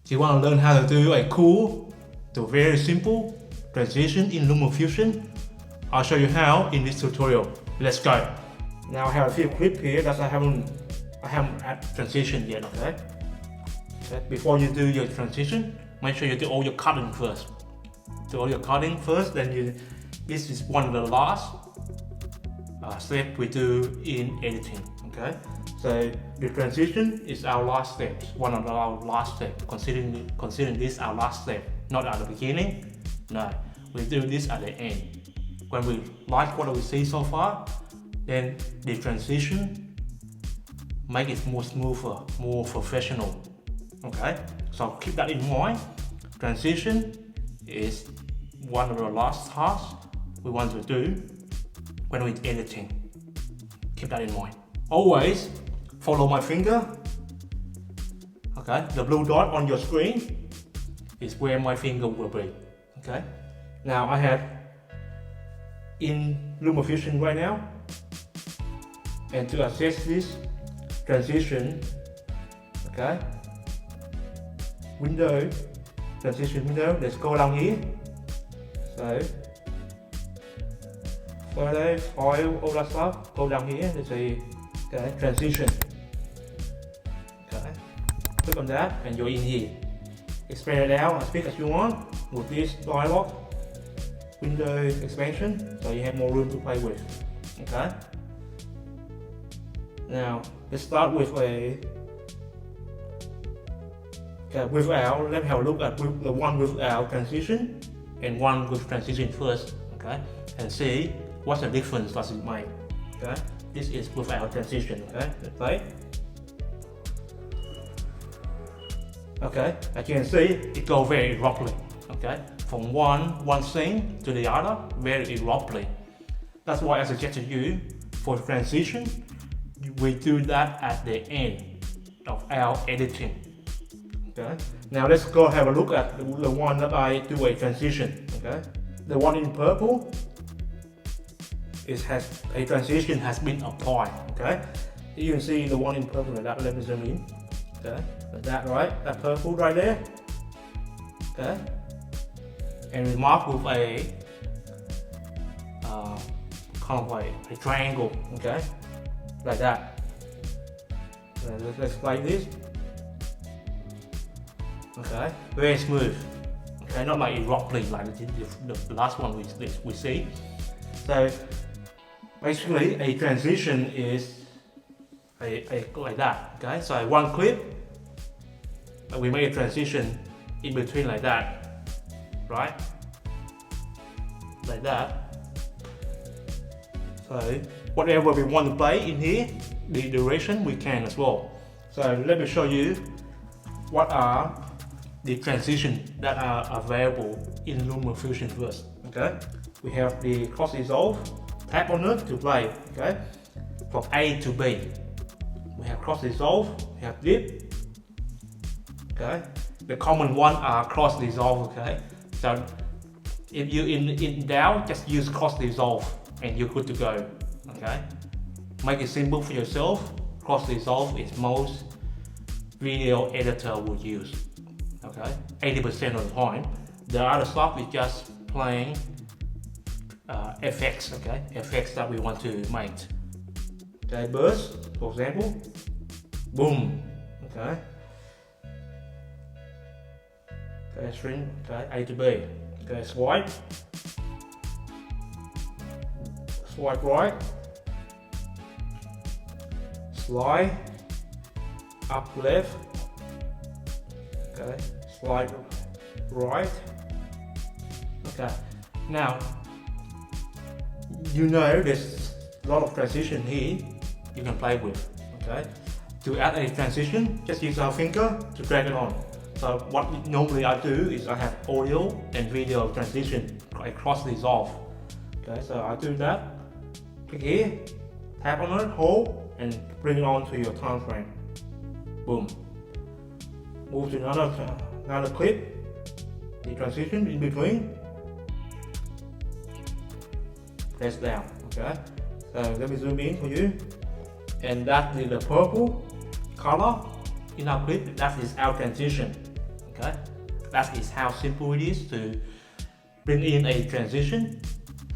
You want to learn how to do a cool to very simple transition in Luma Fusion? I'll show you how in this tutorial. Let's go. Now I have a few clips here that I haven't added transition yet, okay? Before you do your transition, make sure you do all your cutting first. Do all your cutting first, then this is one of the last steps we do in editing, okay? So the transition is our last step, one of our last steps, considering this our last step, not at the beginning. No, we do this at the end. When we like what we see so far, then the transition make it more smoother, more professional. Okay, so keep that in mind. Transition is one of the last tasks we want to do when we're editing. Keep that in mind. Always follow my finger. Okay, the blue dot on your screen is where my finger will be. Okay, now I have in Lumafusion right now, and to access this transition, okay, window, transition window, let's go down here. So photo, file, all that stuff, go down here, let's see, okay, transition. Okay, click on that and you're in here. Expand it out as big as you want with this dialog, window expansion, so you have more room to play with. Okay, now let's start with without. Let's have a look at the one without transition and one with transition first. Okay, and see what's the difference does it make. Okay, this is without transition. Okay, let's play. Okay, as you can see, it goes very abruptly. Okay, from one scene to the other, very abruptly. That's why I suggested you for transition, we do that at the end of our editing. Okay, now let's go have a look at the one that I do a transition. Okay, the one in purple has a transition has been applied. Okay, you can see the one in purple like that. Let me zoom in. Okay, like that, right? That purple right there. Okay, and we mark with a kind of like a triangle. Okay, like that. Let's play this. Okay, very smooth. Okay, not like abruptly like the last one we see. So basically, a transition is like that. Okay, so one clip, we make a transition in between like that, right? Like that. So whatever we want to play in here, the duration we can as well. So let me show you what are the transitions that are available in Luma Fusion first. Okay, we have the cross dissolve. Tap on it to play. Okay, from A to B. We have cross dissolve. We have dip. Okay, the common one are cross dissolve. Okay, so if you in doubt, just use cross dissolve and you're good to go. Okay, make it simple for yourself. Cross dissolve is most video editor would use. Okay, 80% of the time. The other stuff is just playing effects. Okay, effects that we want to make. Okay, burst, for example. Boom. Okay. Okay, string. Okay, A to B. Okay, swipe. Swipe right. Slide. Up left. Okay, slide right. Okay, now you know there's a lot of transition here you can play with. Okay, to add a transition, just use our finger to drag it on. So what normally I do is I have audio and video transition across dissolve. Okay, so I do that. Click here, tap on it, hold, and bring it on to your time frame. Boom. Move to another clip, the transition in between, press down. Okay, so let me zoom in for you, and that is the purple color in our clip. That is our transition. Okay, that is how simple it is to bring in a transition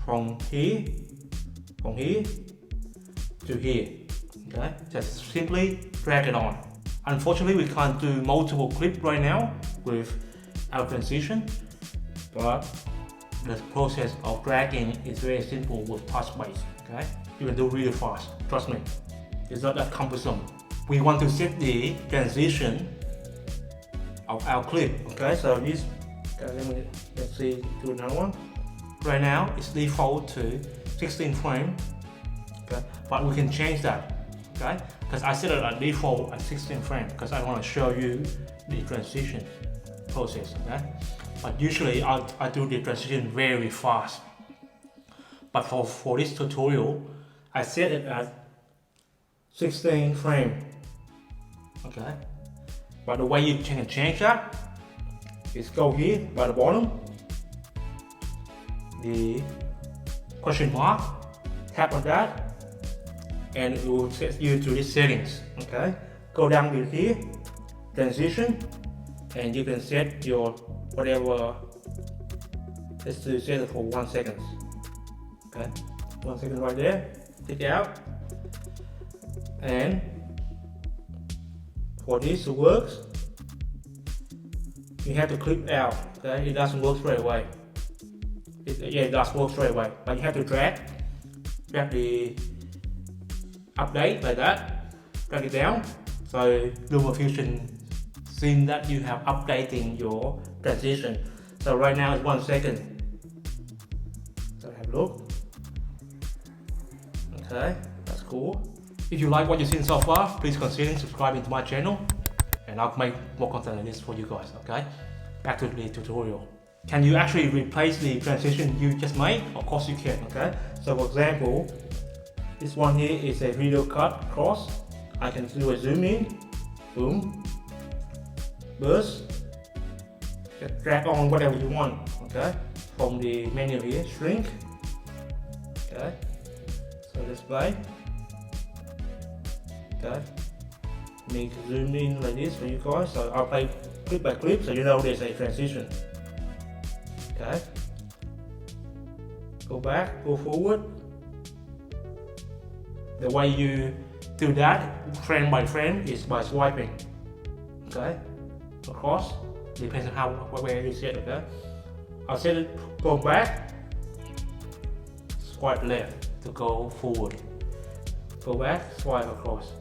from here to here. Okay, just simply drag it on. Unfortunately, we can't do multiple clips right now with our transition, but the process of dragging is very simple with touch base. Okay, you can do really fast. Trust me, it's not that cumbersome. We want to set the transition of our clip. Okay, so this. Okay, let's see, do another one. Right now, it's default to 16 frame. Okay, but we can change that. Okay, because I set it at default at 16 frames because I want to show you the transition process. Okay, but usually I do the transition very fast. But for this tutorial, I set it at 16 frames. Okay, but the way you can change that is go here by the bottom, the question mark, tap on that, and it will set you to these settings. Okay, go down to here, transition, and you can set your whatever. Let's do set it for 1 second. Okay, 1 second right there. Take it out, and for this to work, you have to clip out. Okay, it doesn't work straight away. It does work straight away, but you have to drag the update like that, drag it down. So Luma Fusion seen that you have updating your transition. So right now it's 1 second. So have a look. Okay, that's cool. If you like what you've seen so far, please consider subscribing to my channel, and I'll make more content like this for you guys. Okay, back to the tutorial. Can you actually replace the transition you just made? Of course you can. Okay, so for example, this one here is a video cut across. I can do a zoom in, boom, burst, just drag on whatever you want. Okay, from the menu here, shrink. Okay, so display. Okay, me zoom in like this for you guys. So I'll play clip by clip so you know there's a transition. Okay, go back, go forward. The way you do that frame by frame is by swiping. Okay, across, depends on how where you set. Okay, I'll set it, go back, swipe left to go forward, go back, swipe across.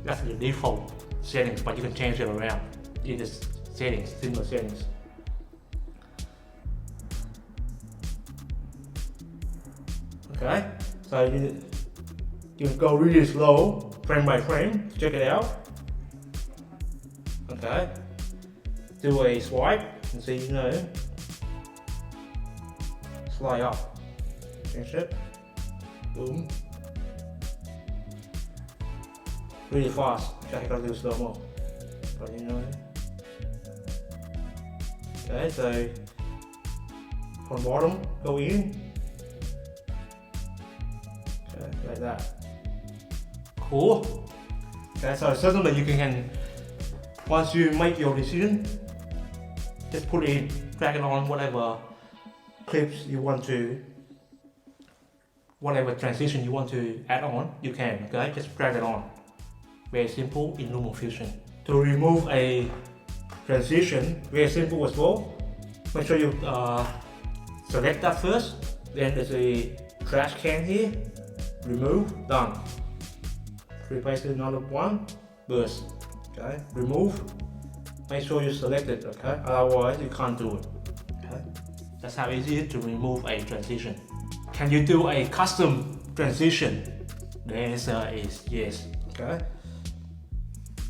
That's the default settings, but you can change it around in the settings, simple settings. Okay, so you go really slow, frame by frame, check it out. Okay, do a swipe and see, you know, slide up, change it, boom. Really fast, I gotta do slow mo, but you know. Okay, so from bottom, go in. Okay, like that. Cool. Okay, so certainly you can, once you make your decision, just put it in, drag it on whatever clips you want to, whatever transition you want to add on, you can. Okay, just drag it on. Very simple in Luma Fusion. To remove a transition, very simple as well. Make sure you select that first. Then there's a trash can here. Remove, done. Replace with another one, burst. Okay, remove. Make sure you select it. Okay, otherwise you can't do it. Okay, that's how easy it is to remove a transition. Can you do a custom transition? The answer is yes. Okay.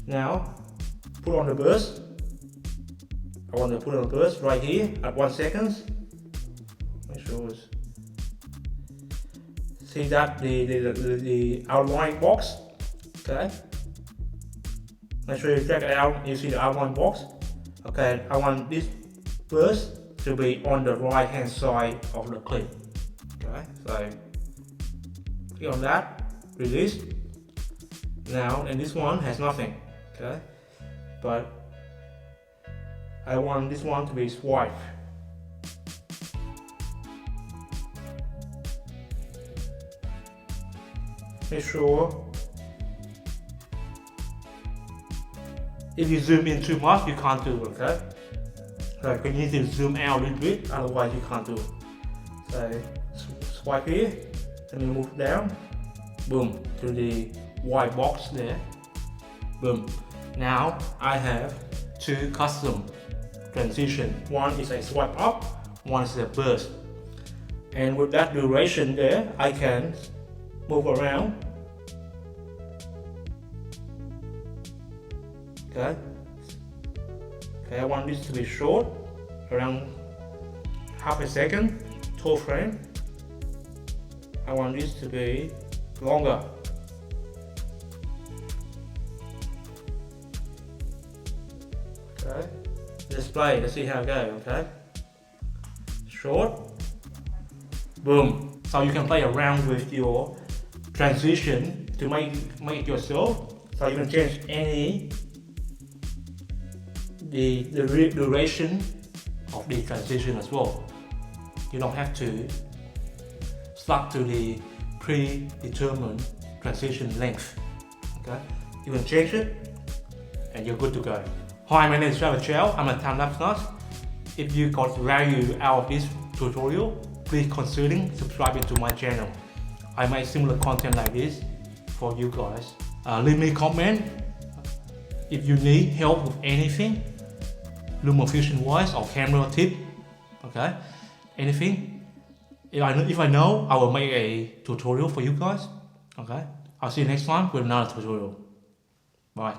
Now, put on the burst. I want to put on the burst right here at 1 second. Make sure it's, see that the outline box. Okay. Make sure you drag it out. You see the outline box. Okay. I want this burst to be on the right hand side of the clip. Okay. So click on that. Release. Now, and this one has nothing. Okay, but I want this one to be swipe. Make sure if you zoom in too much, you can't do it, okay? So you need to zoom out a little bit, otherwise you can't do it. So swipe here, and then move down, boom, to the white box there, boom. Now I have two custom transition. One is a swipe up, one is a burst. And with that duration there, I can move around. Okay. Okay, I want this to be short, around half a second, 12 frame. I want this to be longer. Okay. Let's play, let's see how it goes, okay? Short. Boom. So you can play around with your transition to make it yourself. So you can change any the duration of the transition as well. You don't have to stuck to the predetermined transition length. Okay, you can change it, and you're good to go. Hi, my name is Travis Chow. I'm a TimelapseNuts. If you got value out of this tutorial, please consider subscribing to my channel. I make similar content like this for you guys. Leave me a comment if you need help with anything, Luma Fusion wise or camera tip. Okay, anything. If I know, I will make a tutorial for you guys. Okay, I'll see you next time with another tutorial. Bye.